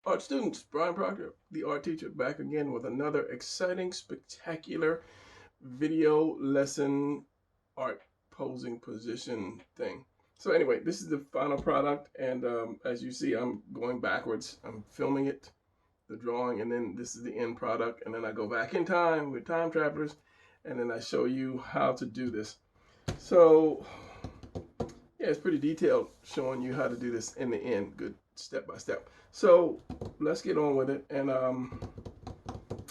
Art students, Brian Proctor, the art teacher, back again with another exciting, spectacular video lesson art posing position thing. So anyway, this is the final product, and as you see, I'm going backwards. I'm filming it, the drawing, and then this is the end product, and then I go back in time with time travelers, and then I show you how to do this. So yeah, it's pretty detailed, showing you how to do this in the end, good step by step. So let's get on with it, and I'm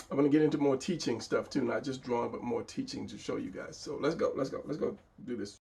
going to get into more teaching stuff too, not just drawing, but more teaching to show you guys. So let's go do this.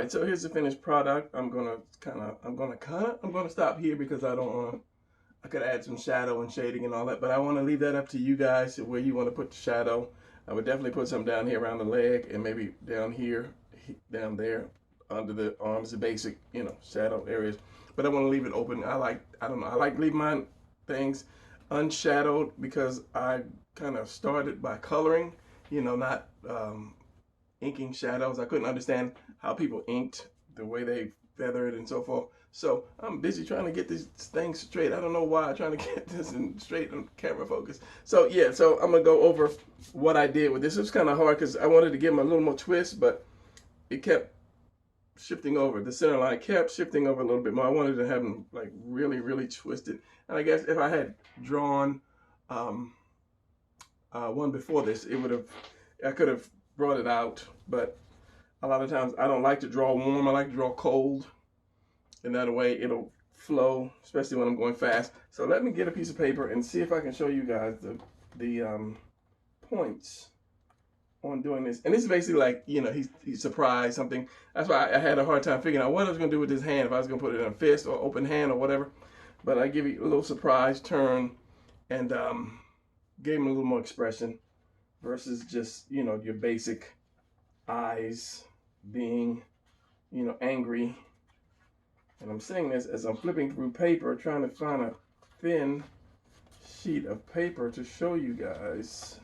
right, so here's the finished product. I'm gonna stop here because I don't want to. I could add some shadow and shading and all that, but I want to leave that up to you guys where you want to put the shadow. I would definitely put some down here around the leg and maybe down here, down there, under the arms, the basic, shadow areas. But I want to leave it open. I like leaving my things unshadowed because I kind of started by coloring, not inking shadows. I couldn't understand how people inked, the way they feathered and so forth. So I'm busy trying to get these things straight. I don't know why I'm trying to get this in straight on camera focus. So yeah, so I'm gonna go over what I did with this. It was kind of hard because I wanted to give them a little more twist, but it kept shifting over. The center line kept shifting over a little bit more. I wanted to have them like really, really twisted. And I guess if I had drawn one before this, I could have brought it out. But a lot of times I don't like to draw warm. I like to draw cold. And that way it'll flow, especially when I'm going fast. So let me get a piece of paper and see if I can show you guys the points on doing this. And this is basically like, he's surprised something. That's why I had a hard time figuring out what I was going to do with this hand, if I was going to put it in a fist or open hand or whatever. But I give you a little surprise turn and gave him a little more expression versus just, your basic eyes being, angry. And I'm saying this as I'm flipping through paper, trying to find a thin sheet of paper to show you guys.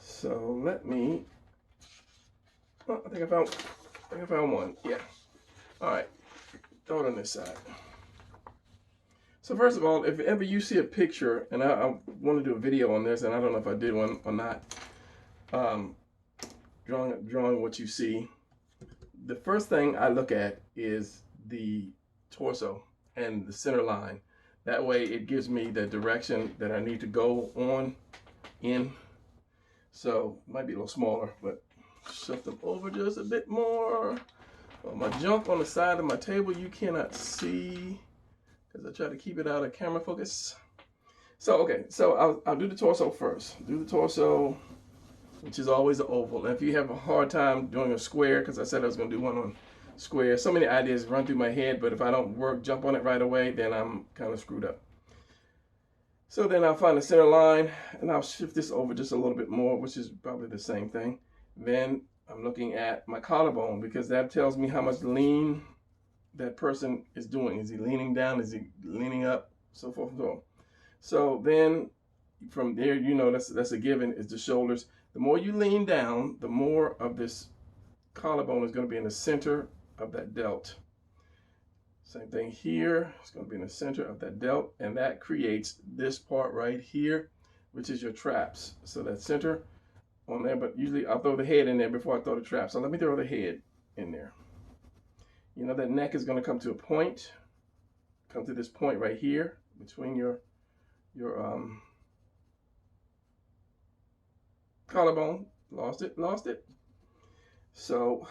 So let me, I think I found one. Yeah. All right. Throw it on this side. So first of all, if ever you see a picture, and I want to do a video on this, and I don't know if I did one or not, drawing what you see, the first thing I look at is the torso and the center line. That way it gives me the direction that I need to go in. So it might be a little smaller, but shift them over just a bit more. Well, my junk on the side of my table you cannot see because I try to keep it out of camera focus. So okay, so I'll do the torso first. Do the torso, which is always an oval. And if you have a hard time doing a square, because I said I was going to do one on square, so many ideas run through my head, but if I don't jump on it right away, then I'm kind of screwed up. So then I'll find the center line and I'll shift this over just a little bit more, which is probably the same thing. Then I'm looking at my collarbone because that tells me how much lean that person is doing. Is he leaning down? Is he leaning up? So forth and so on. So then from there, that's a given, is the shoulders. The more you lean down, the more of this collarbone is going to be in the center of that delt. Same thing here. It's going to be in the center of that delt, and that creates this part right here, which is your traps. So that center on there, but usually I'll throw the head in there before I throw the trap. So let me throw the head in there. That neck is going to come to a point, come to this point right here between your collarbone. Lost it. So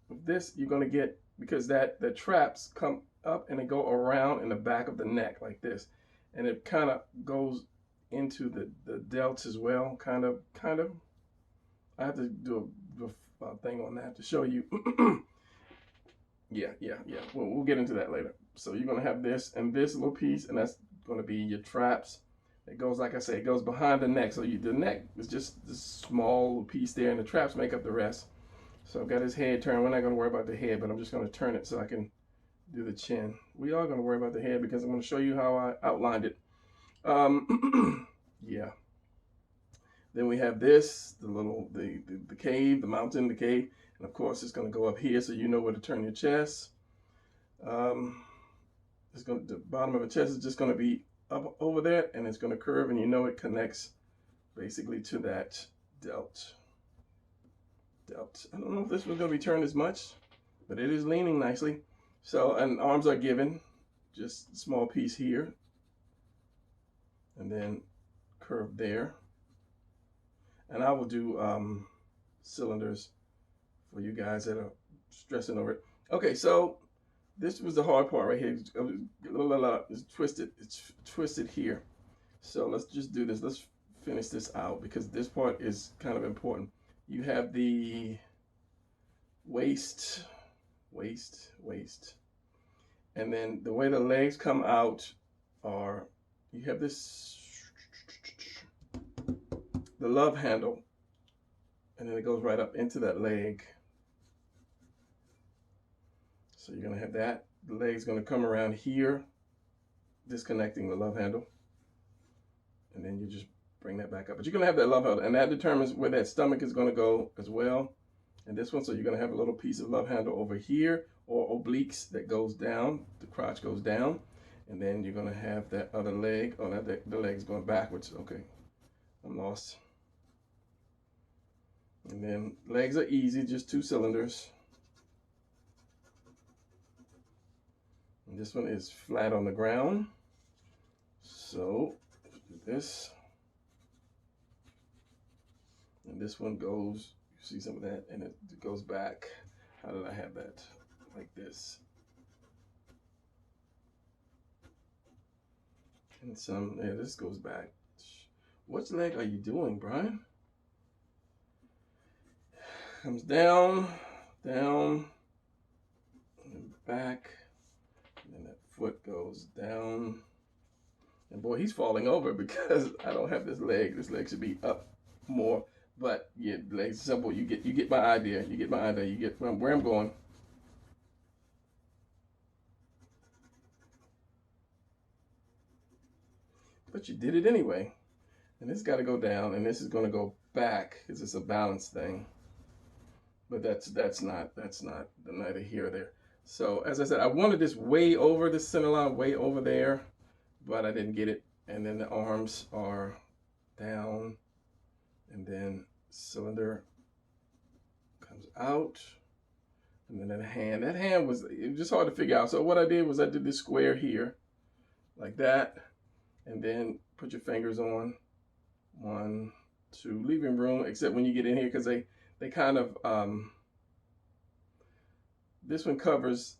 with this, you're going to get, because the traps come up and they go around in the back of the neck like this, and it kind of goes into the delts as well, kind of. I have to do a thing on that to show you. yeah. We'll get into that later. So you're going to have this and this little piece, and that's going to be your traps. It goes, like I say, it goes behind the neck. So the neck is just this small piece there, and the traps make up the rest. So I've got his head turned. We're not going to worry about the head, but I'm just going to turn it so I can do the chin. We are going to worry about the head because I'm going to show you how I outlined it. Yeah. Then we have this, the cave, the mountain, the cave. And of course, it's going to go up here so you know where to turn your chest. The bottom of the chest is just going to be up over there, and it's going to curve, and it connects basically to that delt. I don't know if this was going to be turned as much, but it is leaning nicely. So, and arms are given, just a small piece here, and then curve there. And I will do cylinders for you guys that are stressing over it. Okay, so this was the hard part right here. It's twisted. It's twisted here. So let's just do this. Let's finish this out because this part is kind of important. You have the waist, waist, waist. And then the way the legs come out are, you have this, the love handle, and then it goes right up into that leg. So you're gonna have that. The leg's gonna come around here, disconnecting the love handle. And then you just bring that back up. But you're gonna have that love handle, and that determines where that stomach is gonna go as well. And this one, so you're gonna have a little piece of love handle over here, or obliques that goes down, the crotch goes down. And then you're gonna have that other leg, oh, the leg's going backwards. Okay, I'm lost. And then legs are easy, just 2 cylinders. And this one is flat on the ground. So do this. And this one goes, you see some of that, and it goes back. How did I have that? Like this. And some, yeah, this goes back. Which leg are you doing, Brian? Comes down, down, and back. And then that foot goes down. And boy, he's falling over because I don't have this leg. This leg should be up more. But yeah, legs simple. You get my idea. You get my idea. You get where I'm going. But you did it anyway. And this got to go down, and this is going to go back because it's a balance thing. But that's not neither here or there. So as I said, I wanted this way over the center line, way over there, but I didn't get it. And then the arms are down, and then cylinder comes out, and then that hand was, it was just hard to figure out. So what I did was I did this square here, like that, and then put your fingers on, 1, 2, leaving room, except when you get in here, because they kind of, this one covers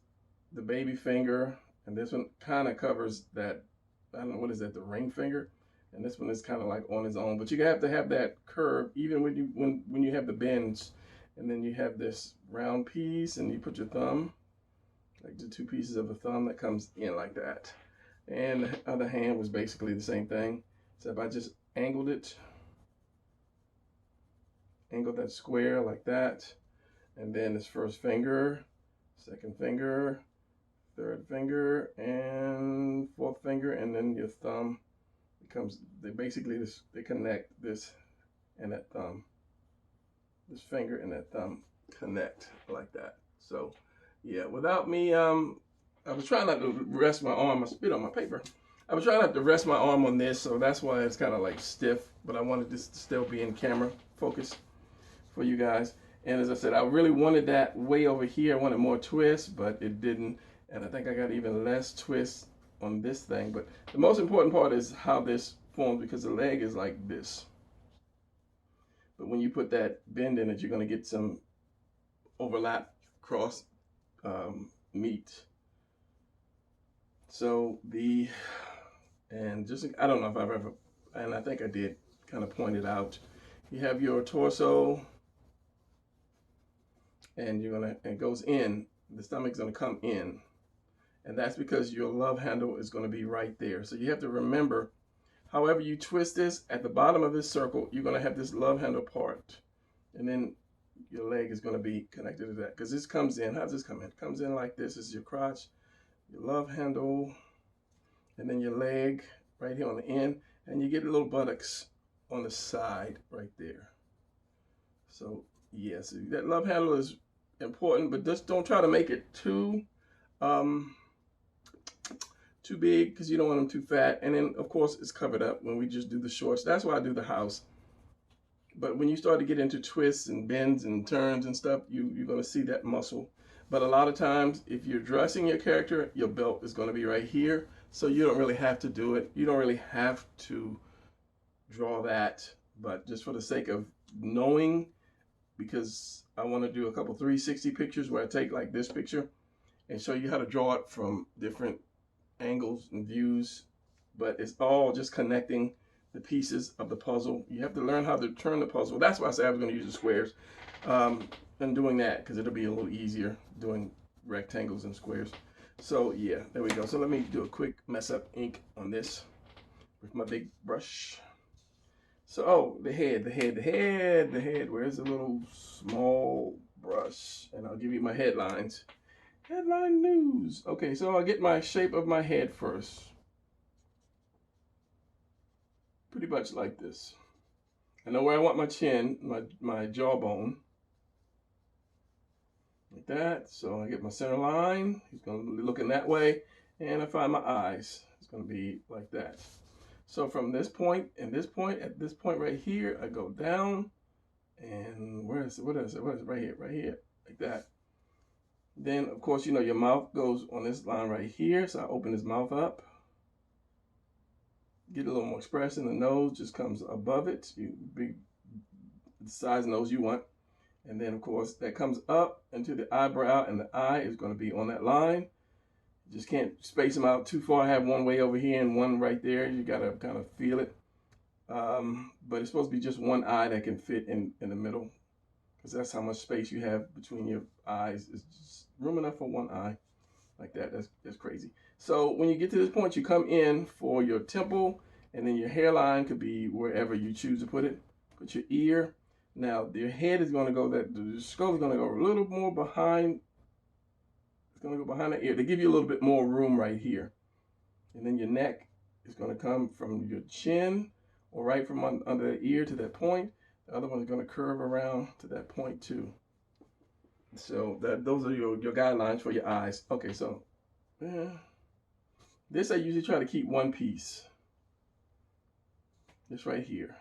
the baby finger, and this one kind of covers that, I don't know, what is that, the ring finger? And this one is kind of like on its own, but you have to have that curve even when you have the bends. And then you have this round piece, and you put your thumb, like the 2 pieces of a thumb that comes in like that. And the other hand was basically the same thing, except I just angled it, angled that square like that, and then this first finger, second finger, third finger, and fourth finger, and then your thumb becomes, they connect this and that thumb. This finger and that thumb connect like that. So yeah, without me, I was trying not to rest my arm. I spit on my paper. I was trying not to rest my arm on this, so that's why it's kind of like stiff, but I wanted this to still be in camera focus for you guys. And as I said, I really wanted that way over here. I wanted more twist, but it didn't. And I think I got even less twist on this thing. But the most important part is how this forms, because the leg is like this. But when you put that bend in it, you're going to get some overlap cross meat. So and just, I don't know if I've ever, and I think I did kind of point it out. You have your torso, and it goes in, the stomach's gonna come in. And that's because your love handle is gonna be right there. So you have to remember, however you twist this, at the bottom of this circle, you're gonna have this love handle part. And then your leg is gonna be connected to that. Because this comes in, how does this come in? It comes in like this. This is your crotch, your love handle, and then your leg right here on the end. And you get little buttocks on the side right there. So yes, that love handle is important, but just don't try to make it too big, because you don't want them too fat. And then of course it's covered up when we just do the shorts. That's why I do the house. But when you start to get into twists and bends and turns and stuff, you're going to see that muscle. But a lot of times, if you're dressing your character, your belt is going to be right here. So you don't really have to do it. You don't really have to draw that. But just for the sake of knowing, because I want to do a couple 360 pictures where I take like this picture and show you how to draw it from different angles and views. But it's all just connecting the pieces of the puzzle. You have to learn how to turn the puzzle. That's why I said I was going to use the squares. than doing that, because it'll be a little easier doing rectangles and squares. So yeah, there we go. So let me do a quick mess up ink on this with my big brush. So, oh, the head. Where's the little small brush? And I'll give you my headlines. Headline news. Okay, so I'll get my shape of my head first. Pretty much like this. I know where I want my chin, my jawbone. Like that. So I get my center line. He's going to be looking that way. And I find my eyes. It's going to be like that. So from this point and this point, at this point right here, I go down. And where is it? What is it? Right here, like that. Then, of course, you know, your mouth goes on this line right here. So I open his mouth up. Get a little more expression. The nose just comes above it. You big the size nose you want. And then, of course, that comes up into the eyebrow, and the eye is going to be on that line. You just can't space them out too far. I have one way over here and one right there. You got to kind of feel it. But it's supposed to be just one eye that can fit in the middle, because that's how much space you have between your eyes. It's just room enough for one eye, like that. That's crazy. So when you get to this point, you come in for your temple, and then your hairline could be wherever you choose to put it. Put your ear. Now your head is going to go, the skull is going to go a little more behind. It's going to go behind the ear. They give you a little bit more room right here. And then your neck is going to come from your chin, or right from under the ear to that point. The other one is going to curve around to that point too. So those are your guidelines for your eyes. Okay, so this I usually try to keep one piece. This right here.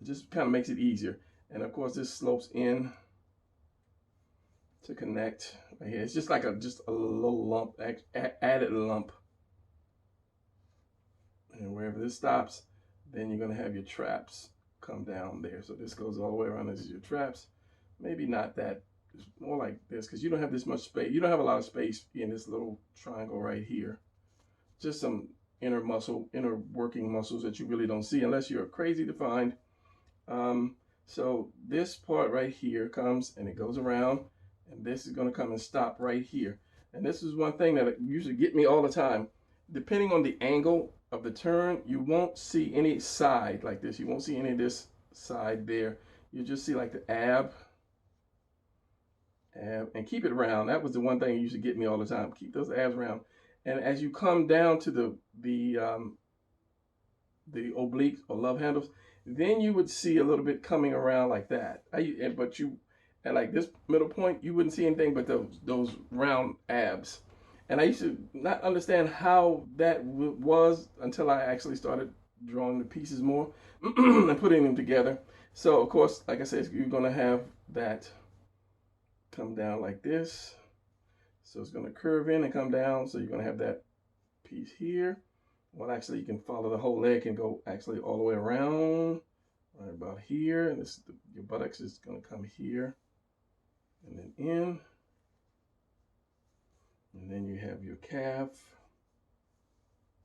It just kind of makes it easier. And of course, this slopes in to connect right here. It's just like just a little lump, added lump. And wherever this stops, then you're going to have your traps come down there. So this goes all the way around. This is your traps. Maybe not that. It's more like this, because you don't have this much space. You don't have a lot of space in this little triangle right here. Just some inner working muscles that you really don't see unless you're crazy to find. So this part right here comes and it goes around, and this is going to come and stop right here. And this is one thing that usually get me all the time. Depending on the angle of the turn, you won't see any side like this. You won't see any of this side there. You just see like the ab, and keep it round. That was the one thing that used to get me all the time. Keep those abs round. And as you come down to the obliques or love handles, then you would see a little bit coming around like that. But you, at like this middle point, you wouldn't see anything but those round abs. And I used to not understand how that was until I actually started drawing the pieces more and putting them together. So of course, like I said, you're going to have that come down like this. So it's going to curve in and come down. So you're going to have that piece here. Well, actually, you can follow the whole leg and go actually all the way around, right about here. And your buttocks is going to come here and then in. And then you have your calf.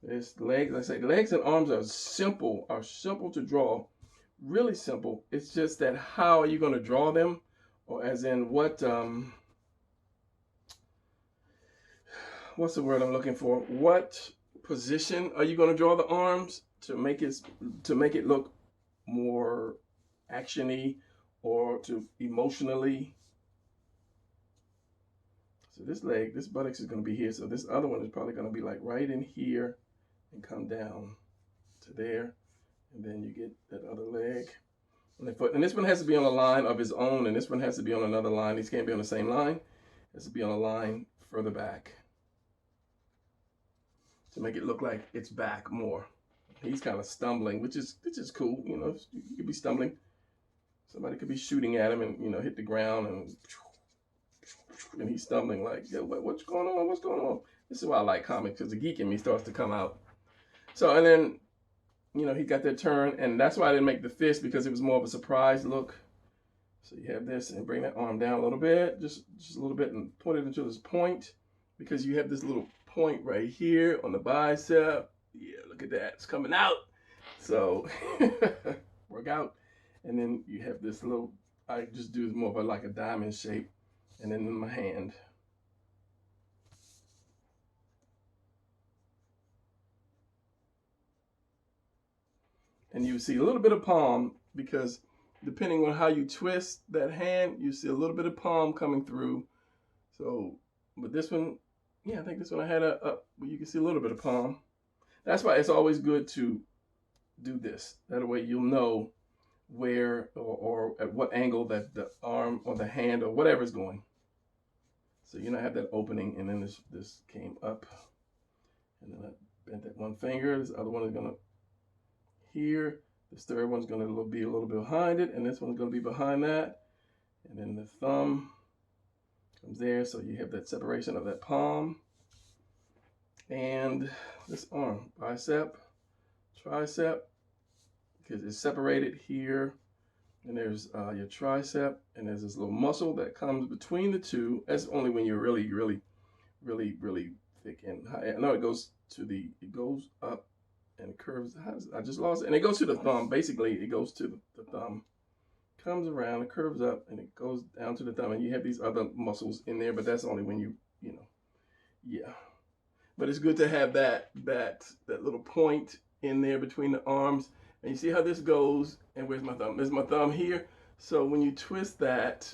This legs, like I say, legs and arms are simple to draw. Really simple. It's just that how are you going to draw them? Or as in what's the word I'm looking for? What position are you going to draw the arms to make it look more actiony or to emotionally? So this leg, this buttocks is going to be here. So this other one is probably going to be like right in here and come down to there. And then you get that other leg. And this one has to be on a line of his own, and this one has to be on another line. These can't be on the same line. It has to be on a line further back to make it look like it's back more. He's kind of stumbling, which is cool. You know, he could be stumbling. Somebody could be shooting at him and, you know, hit the ground, and he's stumbling like, yo, what's going on? What's going on? This is why I like comics, because the geek in me starts to come out. So, and then, you know, he got that turn, and that's why I didn't make the fist, because it was more of a surprise look. So you have this, and bring that arm down a little bit, just a little bit, and put it into this point, because you have this little point right here on the bicep. Yeah, look at that, it's coming out. So work out. And then you have this little I just do more of a, like a diamond shape, and then in my hand. And you see a little bit of palm, because depending on how you twist that hand, you see a little bit of palm coming through. So, but this one, yeah, I think this one I had you can see a little bit of palm. That's why it's always good to do this. That way you'll know where or at what angle that the arm or the hand or whatever is going. So you know, I have that opening, and then this came up, and then I bent that one finger. This other one is gonna here. This third one's gonna be a little bit behind it, and this one's gonna be behind that. And then the thumb comes there, so you have that separation of that palm. And this arm, bicep, tricep, because it's separated here. And there's your tricep, and there's this little muscle that comes between the two. That's only when you're really, really, really, really thick and high. I know it goes up and it curves. I just lost it. And it goes to the thumb. Basically, it goes to the thumb, comes around, it curves up, and it goes down to the thumb. And you have these other muscles in there, but that's only when you know, yeah. But it's good to have that little point in there between the arms. And you see how this goes, and where's my thumb? There's my thumb here. So when you twist that,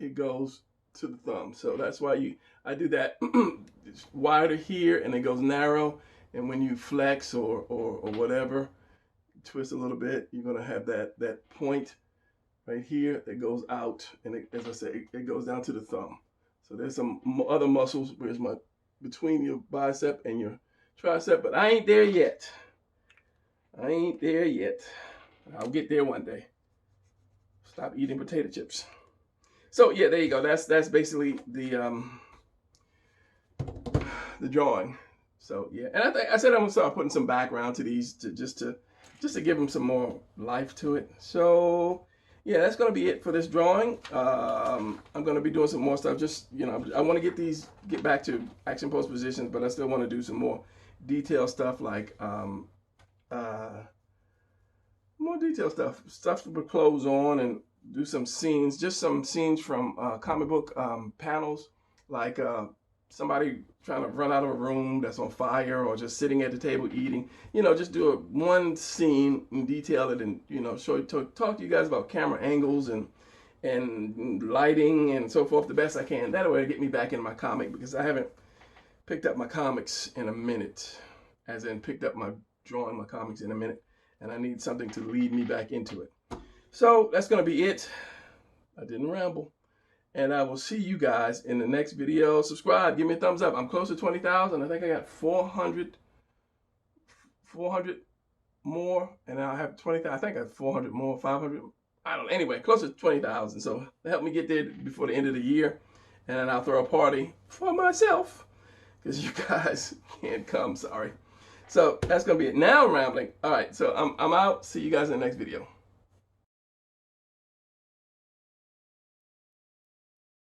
it goes to the thumb. So that's why I do that. It's wider here, and it goes narrow. And when you flex or whatever, twist a little bit, you're gonna have that point right here that goes out, and as I said, it goes down to the thumb. So there's some other muscles. Where's my between your bicep and your tricep, but I ain't there yet. I ain't there yet. I'll get there one day. Stop eating potato chips. So yeah, there you go. That's basically the drawing. So yeah, and I said I'm gonna start putting some background to these just to give them some more life to it. So yeah, that's gonna be it for this drawing. I'm gonna be doing some more stuff. Just, you know, I want to get back to action pose positions, but I still want to do some more detailed stuff, like more detailed stuff with clothes on, and do some scenes, just some scenes from comic book panels, like somebody trying to run out of a room that's on fire, or just sitting at the table eating. You know, just do one scene and detail it, and, you know, talk to you guys about camera angles and lighting and so forth the best I can. That way to get me back in my comic, because I haven't picked up my comics in a minute, as in picked up my drawing my comics in a minute, and I need something to lead me back into it. So that's gonna be it. I didn't ramble. And I will see you guys in the next video. Subscribe, give me a thumbs up. I'm close to 20,000. I think I got 400 more, and I have 20,000. I think I have 400 more, 500. I don't know. Anyway, close to 20,000. So help me get there before the end of the year, and then I'll throw a party for myself, because you guys can't come. Sorry. So that's gonna be it. Now I'm rambling. All right. So I'm out. See you guys in the next video.